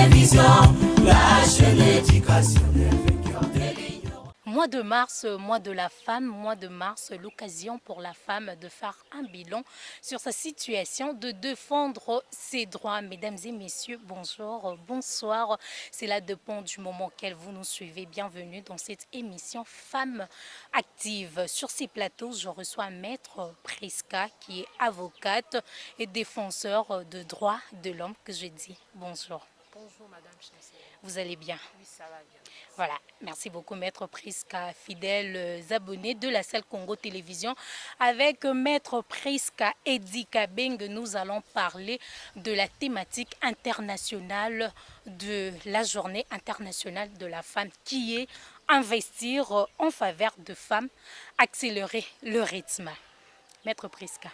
télévision, la chaîne éducationnelle, vainqueur de l'ignorance. Mois de mars, mois de la femme, mois de mars, l'occasion pour la femme de faire un bilan sur sa situation, de défendre ses droits. Mesdames et messieurs, bonjour, bonsoir. Cela dépend du moment auquel vous nous suivez. Bienvenue dans cette émission Femmes actives. Sur ces plateaux, je reçois Maître Priska qui est avocate et défenseur de droits de l'homme que je dis. Bonjour. Bonjour Madame Chancelière. Vous allez bien? Oui, ça va bien. Voilà, merci beaucoup Maître Priska, fidèles abonnés de la salle Congo Télévision. Avec Maître Priska Edi Kabeng, nous allons parler de la thématique internationale de la journée internationale de la femme qui est investir en faveur de femmes, accélérer le rythme. Maître Priska,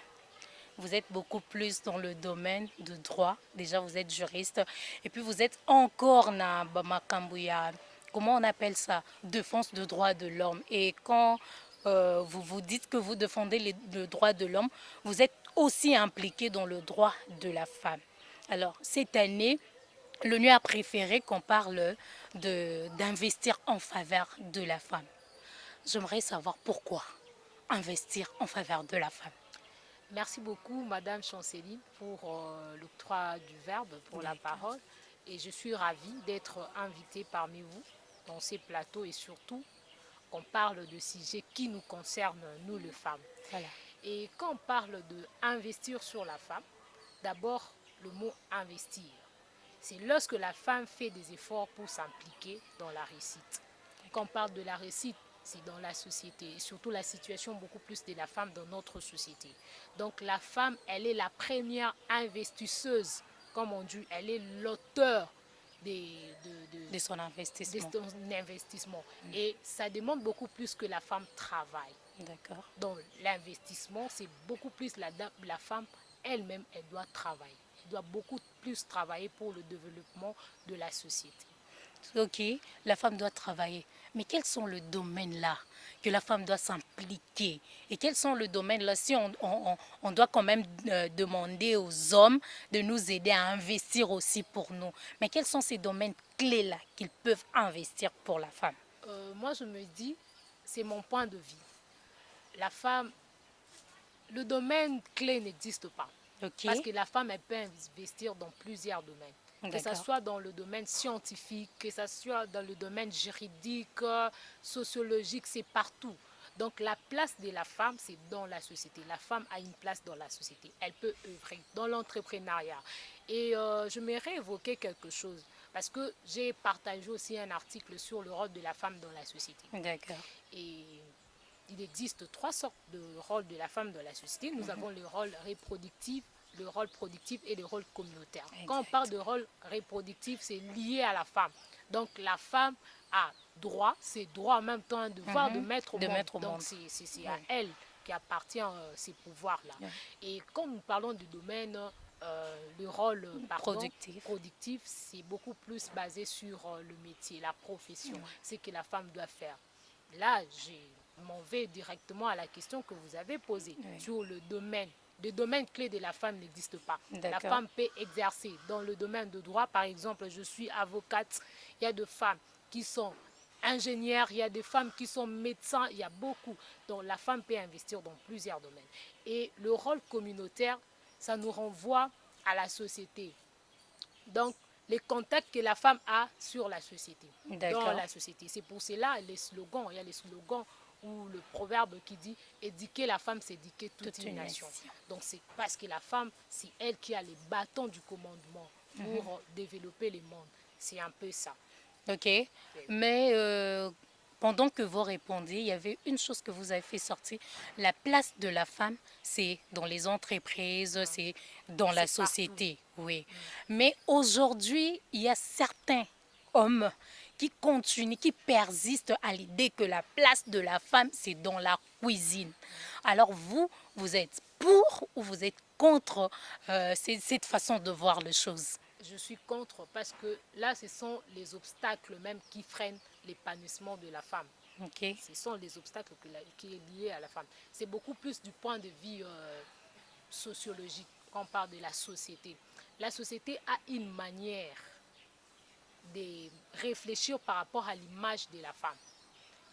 vous êtes beaucoup plus dans le domaine de droit. Déjà, vous êtes juriste. Et puis, vous êtes encore dans Bamakambuya. Comment on appelle ça? Défense de droits de l'homme. Et quand vous vous dites que vous défendez le droit de l'homme, vous êtes aussi impliqué dans le droit de la femme. Alors, cette année, l'ONU a préféré qu'on parle d'investir en faveur de la femme. J'aimerais savoir pourquoi investir en faveur de la femme. Merci beaucoup Madame Chanceline pour l'octroi du verbe, pour la parole. Et je suis ravie d'être invitée parmi vous dans ces plateaux et surtout qu'on parle de sujets qui nous concernent, nous les femmes. Voilà. Et quand on parle de investir sur la femme, d'abord le mot investir. C'est lorsque la femme fait des efforts pour s'impliquer dans la réussite. Quand on parle de la réussite, c'est dans la société et surtout la situation beaucoup plus de la femme dans notre société. Donc la femme, elle est la première investisseuse, comme on dit, elle est l'auteur de son investissement. De son investissement. Et ça demande beaucoup plus que la femme travaille. D'accord. Donc l'investissement, c'est beaucoup plus la femme elle-même, elle doit travailler. Elle doit beaucoup plus travailler pour le développement de la société. Ok, la femme doit travailler. Mais quels sont les domaines là que la femme doit s'impliquer? Et quels sont les domaines là si on doit quand même demander aux hommes de nous aider à investir aussi pour nous? Mais quels sont ces domaines clés là qu'ils peuvent investir pour la femme? Moi je me dis, c'est mon point de vue. La femme, le domaine clé n'existe pas. Okay. Parce que la femme, elle peut investir dans plusieurs domaines. Que ce soit dans le domaine scientifique, que ce soit dans le domaine juridique, sociologique, c'est partout. Donc la place de la femme, c'est dans la société. La femme a une place dans la société. Elle peut œuvrer dans l'entrepreneuriat. Et j'aimerais évoquer quelque chose. Parce que j'ai partagé aussi un article sur le rôle de la femme dans la société. D'accord. Et il existe 3 sortes de rôles de la femme dans la société. Nous avons le rôle reproductif, le rôle productif et le rôle communautaire. Exact. Quand on parle de rôle reproductif, c'est lié à la femme. Donc la femme a droit, c'est droit en même temps un devoir de mettre au monde. Donc c'est à elle qui appartient ces pouvoirs-là. Et quand nous parlons du domaine, le rôle productif, c'est beaucoup plus basé sur le métier, la profession, ce que la femme doit faire. Là, je m'en vais directement à la question que vous avez posée sur le domaine. Le domaine clé de la femme n'existe pas. La femme peut exercer dans le domaine de droit. Par exemple, je suis avocate. Il y a des femmes qui sont ingénieures, il y a des femmes qui sont médecins, il y a beaucoup. Donc la femme peut investir dans plusieurs domaines. Et le rôle communautaire, ça nous renvoie à la société. Donc, les contacts que la femme a sur la société, dans la société. C'est pour cela, il y a les slogans ou le proverbe qui dit « éduquer la femme, c'est éduquer toute une nation ». Donc c'est parce que la femme, c'est elle qui a les bâtons du commandement pour développer le monde. C'est un peu ça. Ok, mais pendant que vous répondiez, il y avait une chose que vous avez fait sortir. La place de la femme, c'est dans les entreprises, c'est dans la société. Oui. Mais aujourd'hui, il y a certains hommes qui continuent, qui persistent à l'idée que la place de la femme, c'est dans la cuisine. Alors vous êtes pour ou vous êtes contre cette façon de voir les choses? Je suis contre parce que là, ce sont les obstacles même qui freinent l'épanouissement de la femme. Okay. Ce sont les obstacles qui sont liés à la femme. C'est beaucoup plus du point de vue sociologique quand on parle de la société. La société a une manière de réfléchir par rapport à l'image de la femme.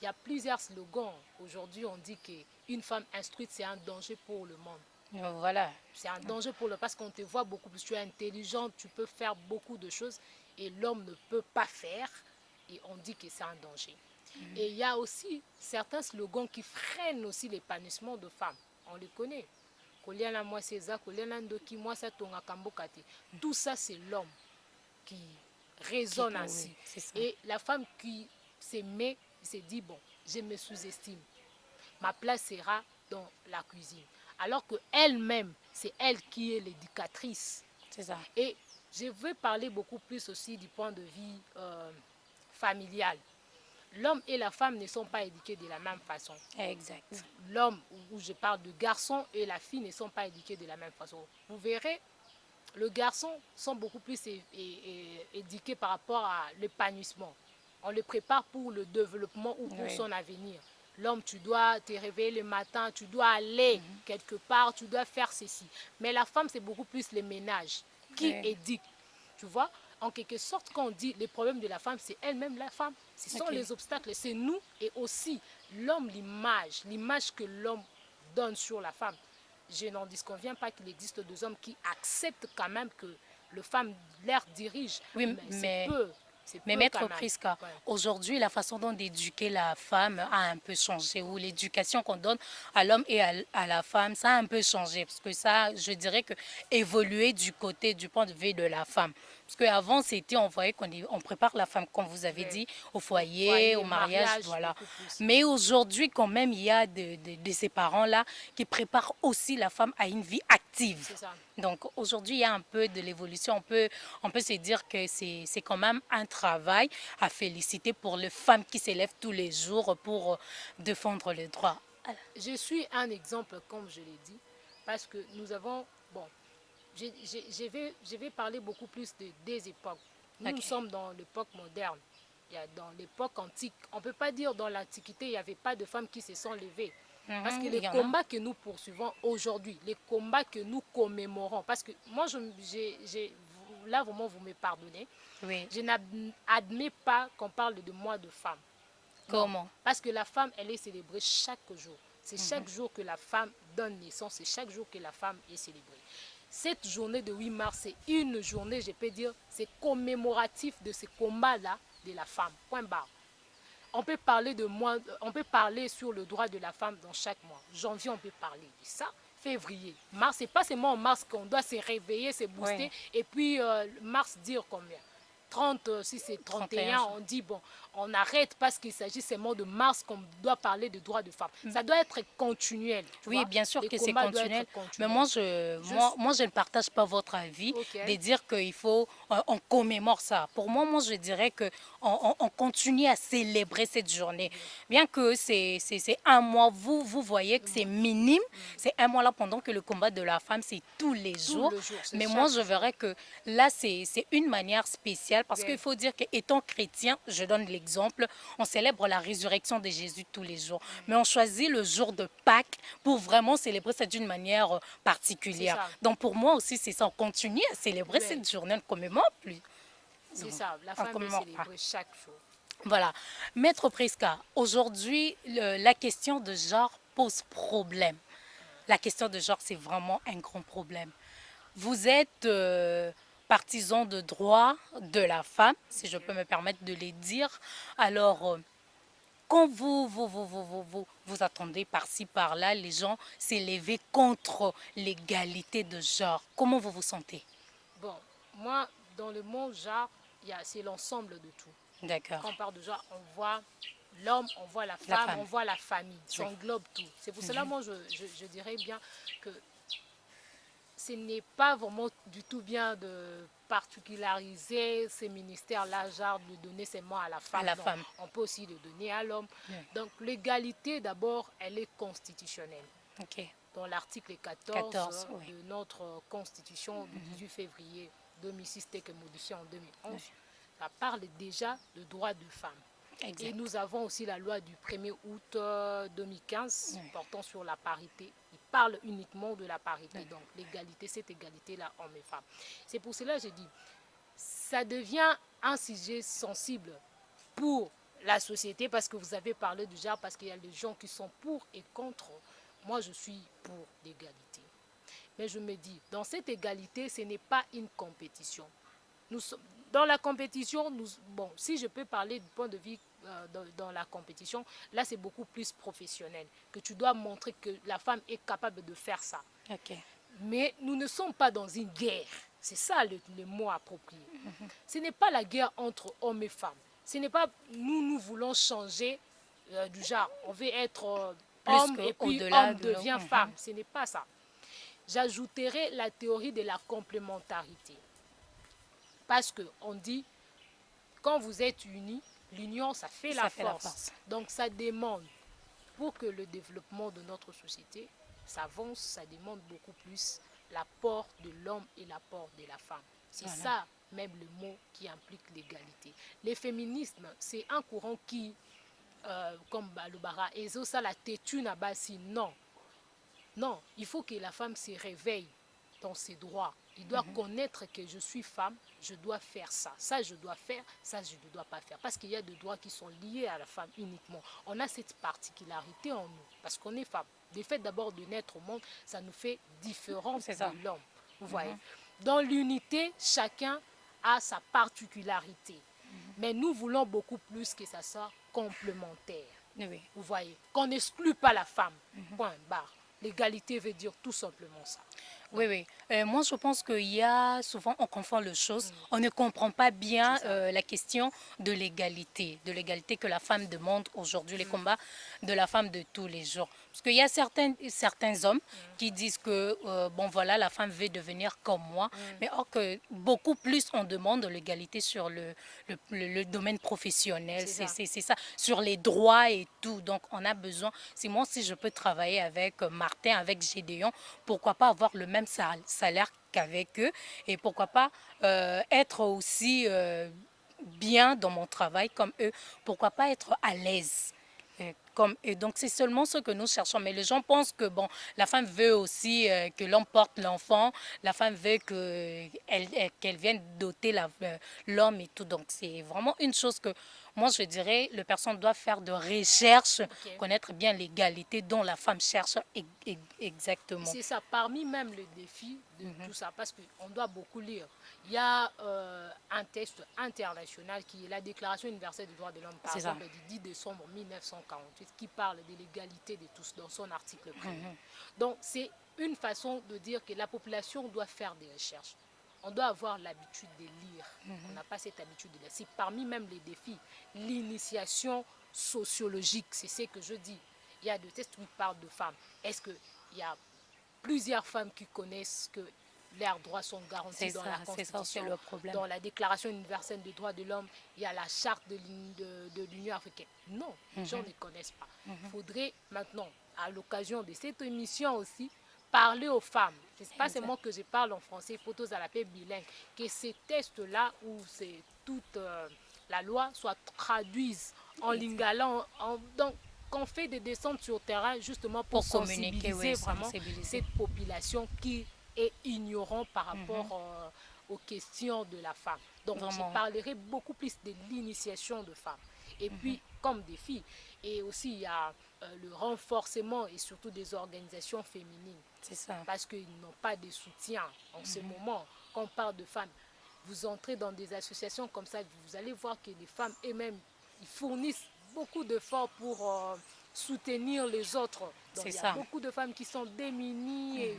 Il y a plusieurs slogans. Aujourd'hui, on dit qu'une femme instruite, c'est un danger pour le monde. Voilà. C'est un danger pour le parce qu'on te voit beaucoup plus. Tu es intelligente, tu peux faire beaucoup de choses et l'homme ne peut pas faire et on dit que c'est un danger. Et il y a aussi certains slogans qui freinent aussi l'épanouissement de femmes. On les connaît. Koliana moi c'est ça, Koliana ndoki moi ça tonga kambokate. Tout ça c'est l'homme qui résonne ainsi. Oui, et la femme qui s'aimait se dit bon, je me sous-estime. Ma place sera dans la cuisine. Alors que elle-même, c'est elle qui est l'éducatrice. C'est ça. Et je veux parler beaucoup plus aussi du point de vue familial. L'homme et la femme ne sont pas éduqués de la même façon. Exact. L'homme, où je parle de garçon, et la fille ne sont pas éduqués de la même façon. Vous verrez, les garçons sont beaucoup plus éduqués par rapport à l'épanouissement. On les prépare pour le développement ou pour son avenir. L'homme, tu dois te réveiller le matin, tu dois aller quelque part, tu dois faire ceci. Mais la femme, c'est beaucoup plus le ménage qui éduque. Tu vois, en quelque sorte, quand on dit les problèmes de la femme, c'est elle-même la femme. Ce sont les obstacles, c'est nous et aussi l'homme, l'image que l'homme donne sur la femme. Je n'en disconviens pas qu'il existe des hommes qui acceptent quand même que le femme leur dirige. Oui, mais peu Maître Prisca, aujourd'hui, la façon dont d'éduquer la femme a un peu changé, ou l'éducation qu'on donne à l'homme et à la femme, ça a un peu changé, parce que ça, je dirais que évoluer du point de vue de la femme. Parce qu'avant, c'était, on voyait qu'on prépare la femme, comme vous avez dit, au foyer, au mariage, voilà. Mais aujourd'hui, quand même, il y a de ces parents-là qui préparent aussi la femme à une vie active. C'est ça. Donc aujourd'hui, il y a un peu de l'évolution. On peut se dire que c'est quand même un travail à féliciter pour les femmes qui s'élèvent tous les jours pour défendre les droits. Je suis un exemple, comme je l'ai dit, parce que nous avons... Bon, je vais parler beaucoup plus des époques. Nous sommes dans l'époque moderne. Il y a dans l'époque antique. On ne peut pas dire dans l'Antiquité, il n'y avait pas de femmes qui se sont levées. Parce que les combats que nous poursuivons aujourd'hui, les combats que nous commémorons, parce que moi, là, vraiment, vous me pardonnez, je n'admets pas qu'on parle de moi de femme. Comment? Non, parce que la femme, elle est célébrée chaque jour. C'est chaque jour que la femme donne naissance, c'est chaque jour que la femme est célébrée. Cette journée de 8 mars, c'est une journée, je peux dire, c'est commémoratif de ce combat-là de la femme. Point barre. On peut parler de moi, on peut parler sur le droit de la femme dans chaque mois. Janvier, on peut parler de ça. Février, mars, c'est pas seulement en mars qu'on doit se réveiller, se booster. Et puis mars, dire combien 30, si c'est 31, on dit bon, on arrête parce qu'il s'agit seulement de mars qu'on doit parler de droits de femmes. Ça doit être continuel. Oui, bien sûr que c'est continuel. Mais moi, je ne partage pas votre avis de dire qu'il faut, on commémore ça. Pour moi, je dirais qu'on continue à célébrer cette journée. Bien que c'est un mois, vous voyez que c'est minime. C'est un mois là pendant que le combat de la femme, c'est tous les jours. Mais moi, je verrais que là, c'est une manière spéciale parce qu'il faut dire qu'étant chrétien, je donne l'exemple, on célèbre la résurrection de Jésus tous les jours. Mais on choisit le jour de Pâques pour vraiment célébrer ça d'une manière particulière. Donc pour moi aussi, c'est ça. On continue à célébrer cette journée, on ne commémore plus. C'est ça, la femme est célébrée chaque jour. Voilà. Maître Prisca, aujourd'hui, la question de genre pose problème. La question de genre, c'est vraiment un grand problème. Vous êtes partisan de droit de la femme, si je peux me permettre de le dire. Alors, quand vous attendez par-ci, par-là, les gens s'élever contre l'égalité de genre, comment vous vous sentez? Bon, moi, dans le mot genre, c'est l'ensemble de tout. D'accord. Quand on parle de genre, on voit l'homme, on voit la femme, on voit la famille. Ça englobe tout. C'est pour cela, moi, je dirais bien que ce n'est pas vraiment du tout bien de particulariser ces ministères-là, genre de donner seulement à la femme. On peut aussi le donner à l'homme. Donc l'égalité, d'abord, elle est constitutionnelle. Dans l'article 14 de notre constitution du 18 février 2006, qui est modifiée en 2011, ça parle déjà de droits de femmes. Et nous avons aussi la loi du 1er août 2015 portant sur la parité. Il parle uniquement de la parité, donc l'égalité, cette égalité-là, hommes et femmes. C'est pour cela que je dis, ça devient un sujet sensible pour la société parce que vous avez parlé du genre, parce qu'il y a des gens qui sont pour et contre. Moi, je suis pour l'égalité. Mais je me dis, dans cette égalité, ce n'est pas une compétition. Nous sommes, dans la compétition, bon, si je peux parler du point de vue dans la compétition, là c'est beaucoup plus professionnel, que tu dois montrer que la femme est capable de faire ça. Ok. Mais nous ne sommes pas dans une guerre. C'est ça le mot approprié. Ce n'est pas la guerre entre hommes et femmes. Ce n'est pas nous voulons changer du genre. On veut être homme et puis homme devient femme. Ce n'est pas ça. J'ajouterai la théorie de la complémentarité. Parce qu'on dit, quand vous êtes unis, l'union, ça fait la force. Donc ça demande, pour que le développement de notre société s'avance, ça demande beaucoup plus l'apport de l'homme et l'apport de la femme. C'est ça même le mot qui implique l'égalité. Le féminisme, c'est un courant qui, comme le bara, et ça la têtue n'a pas si non. Non, il faut que la femme se réveille dans ses droits. Il doit connaître que je suis femme, je dois faire ça. Ça, je dois faire, ça, je ne dois pas faire. Parce qu'il y a des droits qui sont liés à la femme uniquement. On a cette particularité en nous, parce qu'on est femme. Le fait d'abord de naître au monde, ça nous fait différent de l'homme. Vous voyez. Dans l'unité, chacun a sa particularité. Mais nous voulons beaucoup plus que ça soit complémentaire. Oui. Vous voyez. Qu'on n'exclue pas la femme. Point barre. L'égalité veut dire tout simplement ça. Oui, oui. Moi, je pense qu'il y a souvent, on confond les choses. On ne comprend pas bien la question de l'égalité que la femme demande aujourd'hui, les combats de la femme de tous les jours. Parce qu'il y a certains hommes qui disent que, bon voilà, la femme veut devenir comme moi, mais or que beaucoup plus on demande l'égalité sur le domaine professionnel, c'est ça, sur les droits et tout. Donc, on a besoin, si moi, si je peux travailler avec Martin, avec Gédéon, pourquoi pas avoir le même salaire qu'avec eux et pourquoi pas être aussi bien dans mon travail comme eux, pourquoi pas être à l'aise comme eux. Donc c'est seulement ce que nous cherchons, mais les gens pensent que bon, la femme veut aussi que l'on porte l'enfant, la femme veut qu'elle vienne doter l'homme et tout. Donc c'est vraiment une chose que moi je dirais, les personnes doivent faire de recherche, connaître bien l'égalité dont la femme cherche exactement. C'est ça, parmi même les défis de tout ça, parce qu'on doit beaucoup lire. Il y a un texte international qui est la Déclaration universelle des droits de l'homme, par exemple, du 10 décembre 1948, qui parle de l'égalité de tous dans son article 1er. Donc c'est une façon de dire que la population doit faire des recherches. On doit avoir l'habitude de lire. On n'a pas cette habitude de lire. C'est parmi même les défis. L'initiation sociologique, c'est ce que je dis. Il y a des tests qui parlent de femmes. Est-ce qu'il y a plusieurs femmes qui connaissent que leurs droits sont garantis dans la Constitution, le problème. Dans la Déclaration universelle des droits de l'homme, il y a la charte de l'Union africaine. Non, les gens ne connaissent pas. Il faudrait maintenant, à l'occasion de cette émission aussi, parler aux femmes. Ce n'est pas seulement que je parle en français, photos à la paix bilingue, que ces tests-là, où c'est toute la loi, soit traduite en lingala, donc qu'on fait des descentes sur terrain justement pour sensibiliser vraiment cette population qui est ignorante par rapport aux questions de la femme. Donc je parlerai beaucoup plus de l'initiation de femmes. Et puis comme défi, et aussi il y a le renforcement et surtout des organisations féminines. C'est ça. Parce qu'ils n'ont pas de soutien en ce moment. Quand on parle de femmes, vous entrez dans des associations comme ça, vous allez voir que les femmes elles-mêmes, ils fournissent beaucoup d'efforts pour soutenir les autres. Donc il y a beaucoup de femmes qui sont démunies. Et,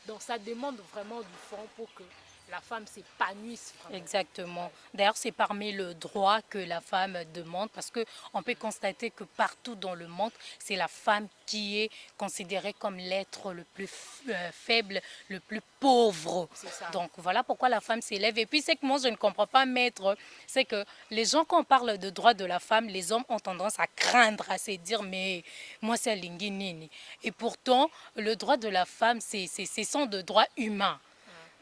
donc ça demande vraiment du fond pour que la femme s'épanouisse. Exactement. D'ailleurs, c'est parmi le droit que la femme demande parce qu'on peut constater que partout dans le monde, c'est la femme qui est considérée comme l'être le plus faible, le plus pauvre. Donc voilà pourquoi la femme s'élève. Et puis c'est que moi je ne comprends pas, maître, c'est que les gens quand on parle de droit de la femme, les hommes ont tendance à craindre, à se dire mais moi c'est Lingi Nini. Et pourtant, le droit de la femme, ce sont des droits humains.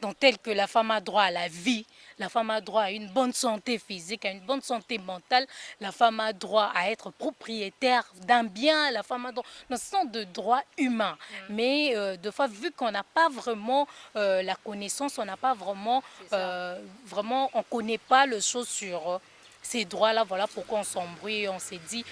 donc tel que la femme a droit à la vie, la femme a droit à une bonne santé physique, à une bonne santé mentale, la femme a droit à être propriétaire d'un bien, la femme a droit... Donc, ce sont de droits humains. Mais de fois, vu qu'on n'a pas vraiment la connaissance, on n'a pas vraiment, vraiment, on ne connaît pas les choses sur ces droits-là. Voilà pourquoi on s'embrouille, on s'est dit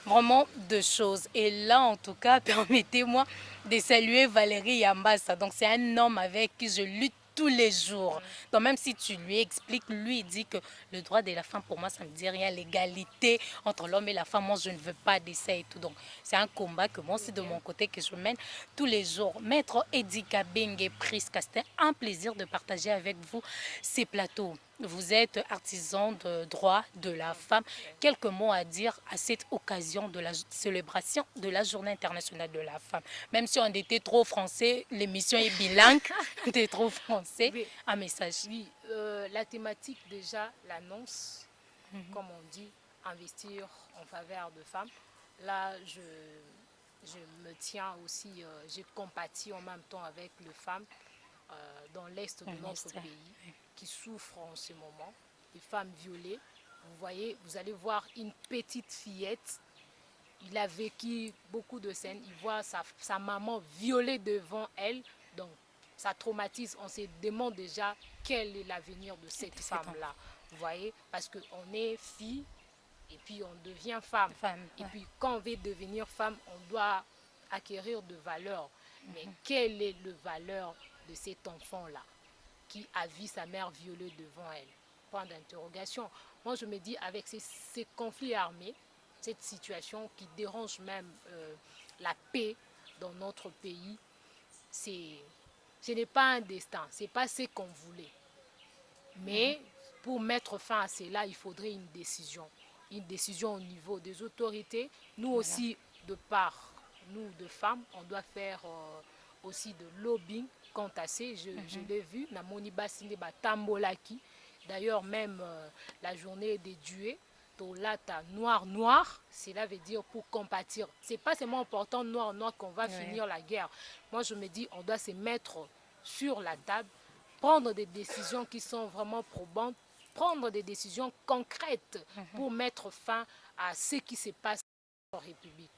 vraiment deux choses. Et là, en tout cas, permettez-moi de saluer Valérie Yambassa. Donc, c'est un homme avec qui je lutte tous les jours. Donc même si tu lui expliques, lui il dit que le droit de la femme, pour moi, ça ne me dit rien. L'égalité entre l'homme et la femme, moi, je ne veux pas de ça et tout. Donc c'est un combat que moi aussi de mon côté que je mène tous les jours. Maître Eddie Kabenge Priska, c'était un plaisir de partager avec vous ces plateaux. Vous êtes artisan de droit de la femme. Quelques mots à dire à cette occasion de la célébration de la Journée internationale de la femme. Même si on était trop français, l'émission est bilingue, on était trop français. Oui. Un message. Oui, la thématique déjà l'annonce, comme on dit, investir en faveur de femmes. Là, je me tiens aussi, je compatis en même temps avec les femmes dans l'est de notre pays qui souffrent en ce moment, les femmes violées. Vous voyez, vous allez voir une petite fillette, il a vécu beaucoup de scènes, il voit sa maman violée devant elle, donc ça traumatise, on se demande déjà quel est l'avenir de cette femme-là, vous voyez, parce qu'on est fille et puis on devient femme. Et puis quand on veut devenir femme, on doit acquérir de valeurs. Mais quelle est la valeur de cet enfant-là qui a vu sa mère violée devant elle? Point d'interrogation. Moi, je me dis, avec ces conflits armés, cette situation qui dérange même la paix dans notre pays, ce n'est pas un destin, ce n'est pas ce qu'on voulait. Mais pour mettre fin à cela, il faudrait une décision au niveau des autorités. Nous aussi, de part, nous, de femmes, on doit faire aussi de lobbying quant à ça. Je l'ai vu, Namoni Basine Batambolaki. D'ailleurs, même la journée des duets, Tolata noir, cela veut dire pour compatir. Ce n'est pas seulement en portant noir qu'on va finir la guerre. Moi, je me dis, on doit se mettre sur la table, prendre des décisions qui sont vraiment probantes, prendre des décisions concrètes pour mettre fin à ce qui se passe en République.